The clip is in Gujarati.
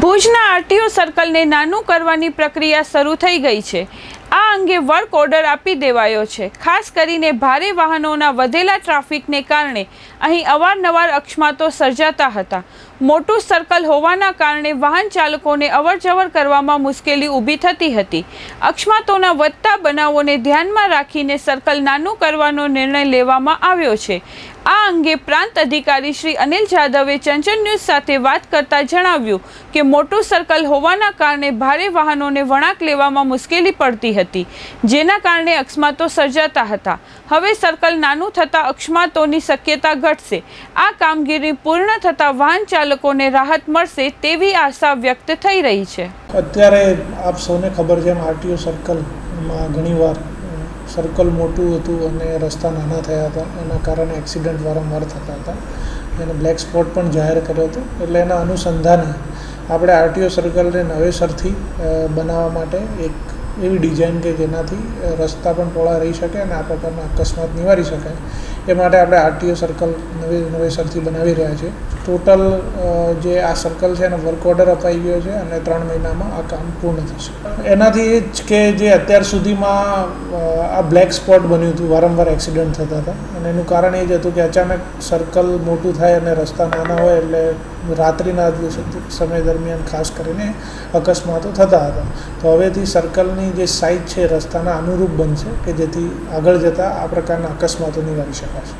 ભુજના આરટીઓ સર્કલને નાનું કરવાની પ્રક્રિયા શરૂ થઈ ગઈ છે। આ અંગે વર્ક ઓર્ડર આપી દેવાયો છે। ખાસ કરીને ભારે વાહનોના વધેલા ટ્રાફિકને કારણે અહીં અવારનવાર અકસ્માતો સર્જાતા હતા। મોટું સર્કલ હોવાના કારણે વાહન ચાલકોને અવરજવર કરવામાં મુશ્કેલી ઊભી થતી હતી। અકસ્માતોના વધતા બનાવોને ધ્યાનમાં રાખીને સર્કલ નાનું કરવાનો નિર્ણય લેવામાં આવ્યો છે। આ અંગે પ્રાંત અધિકારી શ્રી અનિલ જાદવે ચંચળ ન્યૂઝ સાથે વાત કરતા જણાવ્યું કે મોટું સર્કલ હોવાના કારણે ભારે વાહનોને વળાંક લેવામાં મુશ્કેલી પડતી હતી, જેના કારણે અકસ્માતો સર્જાતા હતા। હવે સર્કલ નાનું થતાં અકસ્માતોની શક્યતા ઘટશે। આ કામગીરી પૂર્ણ થતાં વાહન ચાલકોને રાહત મળશે તેવી આશા વ્યક્ત થઈ રહી છે। અત્યારે આપ સૌને ખબર છે, આરટીઓ સર્કલમાં ઘણીવાર સર્કલ મોટું હતું અને રસ્તા નાના થયા હતા, એના કારણે એક્સિડન્ટ વારંવાર થતા હતા। એને બ્લેક સ્પોટ પણ જાહેર કર્યો હતો। એટલે એના અનુસંધાને આપણે આરટીઓ સર્કલને નવેસરથી બનાવવા માટે એક એવી ડિઝાઇન કે જેનાથી રસ્તા પણ પહોળા રહી શકે અને આ પ્રકારના અકસ્માત નિવારી શકાય, એ માટે આપણે આરટીઓ સર્કલ નવેસરથી બનાવી રહ્યા છીએ। ટોટલ જે આ સર્કલ છે એનો વર્ક ઓર્ડર અપાઈ ગયો છે અને 3 મહિનામાં આ કામ પૂર્ણ થશે। એનાથી એ જ કે જે અત્યાર સુધીમાં આ બ્લેક સ્પોટ બન્યું હતું, વારંવાર એક્સિડન્ટ થતા હતા અને એનું કારણ એ જ હતું કે અચાનક સર્કલ મોટું થાય અને રસ્તા નાના હોય એટલે રાત્રિના સમય દરમિયાન ખાસ કરીને અકસ્માતો થતા હતા। તો હવેથી સર્કલની જે સાઇઝ છે રસ્તાના અનુરૂપ બનશે કે જેથી આગળ જતાં આ પ્રકારના અકસ્માતો નિવારી શકાશે।